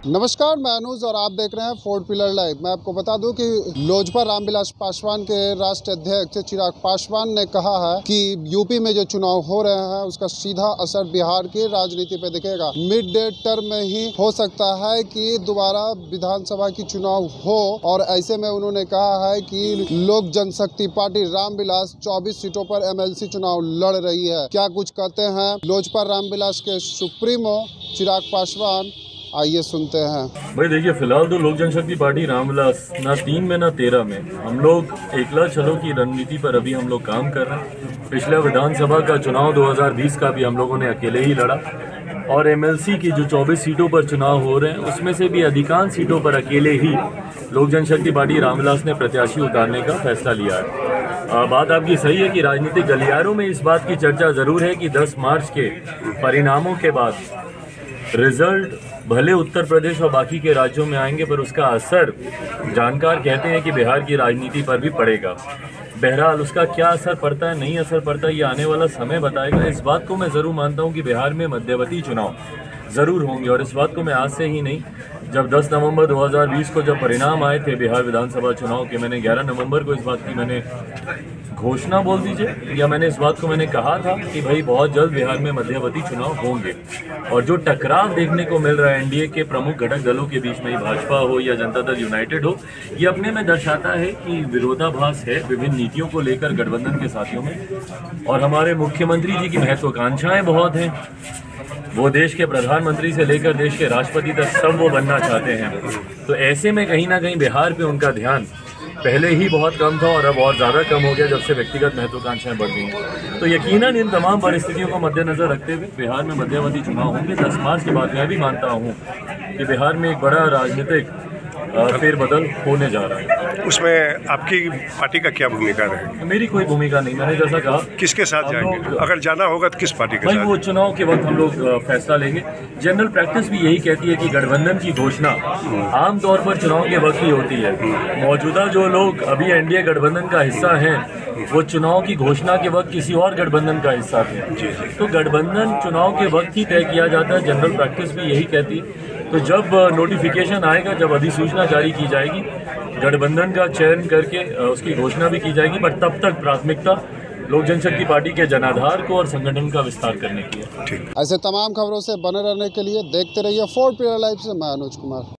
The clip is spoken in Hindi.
नमस्कार, मैं अनुज और आप देख रहे हैं फोर्ट पिलर लाइव। मैं आपको बता दूं कि लोजपा रामविलास पासवान के राष्ट्रीय अध्यक्ष चिराग पासवान ने कहा है कि यूपी में जो चुनाव हो रहे हैं उसका सीधा असर बिहार की राजनीति पे दिखेगा। मिड डे टर्म में ही हो सकता है कि दोबारा विधानसभा की चुनाव हो, और ऐसे में उन्होंने कहा है कि लोक जनशक्ति पार्टी रामविलास 24 सीटों पर MLC चुनाव लड़ रही है। क्या कुछ कहते हैं लोजपा रामविलास के सुप्रीमो चिराग पासवान, आइए सुनते हैं। भाई देखिए, फिलहाल तो लोक जनशक्ति पार्टी रामविलास ना 3 में ना 13 में, हम लोग एकला चलो की रणनीति पर अभी हम लोग काम कर रहे हैं। पिछला विधानसभा का चुनाव 2020 का भी हम लोगों ने अकेले ही लड़ा, और MLC की जो 24 सीटों पर चुनाव हो रहे हैं उसमें से भी अधिकांश सीटों पर अकेले ही लोक जनशक्ति पार्टी रामविलास ने प्रत्याशी उतारने का फैसला लिया है। बात आपकी सही है कि राजनीतिक गलियारों में इस बात की चर्चा ज़रूर है कि 10 मार्च के परिणामों के बाद रिजल्ट भले उत्तर प्रदेश और बाकी के राज्यों में आएंगे, पर उसका असर जानकार कहते हैं कि बिहार की राजनीति पर भी पड़ेगा। बहरहाल उसका क्या असर पड़ता है, नहीं असर पड़ता है, ये आने वाला समय बताएगा। इस बात को मैं ज़रूर मानता हूँ कि बिहार में मध्यवर्ती चुनाव ज़रूर होंगे, और इस बात को मैं आज से ही नहीं, जब 10 नवंबर 2020 को जब परिणाम आए थे बिहार विधानसभा चुनाव के, मैंने 11 नवंबर को इस बात की मैंने घोषणा बोल दीजिए, या मैंने इस बात को मैंने कहा था कि भाई बहुत जल्द बिहार में मध्यवर्ती चुनाव होंगे। और जो टकराव देखने को मिल रहा है एनडीए के प्रमुख घटक दलों के बीच में, भाजपा हो या जनता दल यूनाइटेड हो, ये अपने में दर्शाता है कि विरोधाभास है विभिन्न नीतियों को लेकर गठबंधन के साथियों में। और हमारे मुख्यमंत्री जी की महत्वाकांक्षाएं बहुत हैं, वो देश के प्रधानमंत्री से लेकर देश के राष्ट्रपति तक सब वो बनना चाहते हैं। तो ऐसे में कहीं ना कहीं बिहार पे उनका ध्यान पहले ही बहुत कम था, और अब और ज़्यादा कम हो गया जब से व्यक्तिगत महत्वाकांक्षाएं बढ़ गई हैं। तो यकीनन इन तमाम परिस्थितियों को मद्देनजर रखते हुए बिहार में मध्यवर्ती चुनाव होंगे 10 मार्च के बाद। मैं भी मानता हूँ कि बिहार में एक बड़ा राजनीतिक फेरबदल होने जा रहा है। उसमें आपकी पार्टी का क्या भूमिका रहेगी? मेरी कोई भूमिका नहीं, मैंने जैसा कहा। किसके साथ जाएंगे? अगर जाना होगा तो किस पार्टी के भाई साथ? वो चुनाव के वक्त हम लोग फैसला लेंगे। जनरल प्रैक्टिस भी यही कहती है कि गठबंधन की घोषणा आमतौर पर चुनाव के वक्त ही होती है। मौजूदा जो लोग अभी एनडीए गठबंधन का हिस्सा हैं, वो चुनाव की घोषणा के वक्त किसी और गठबंधन का हिस्सा थे। तो गठबंधन चुनाव के वक्त ही तय किया जाता है, जनरल प्रैक्टिस भी यही कहती है। तो जब नोटिफिकेशन आएगा, जब अधिसूचना जारी की जाएगी, गठबंधन का चयन करके उसकी घोषणा भी की जाएगी, पर तब तक प्राथमिकता लोक जनशक्ति पार्टी के जनाधार को और संगठन का विस्तार करने की है। ऐसे तमाम खबरों से बने रहने के लिए देखते रहिए फोर्ट पिलर लाइव से। मैं अनुज कुमार।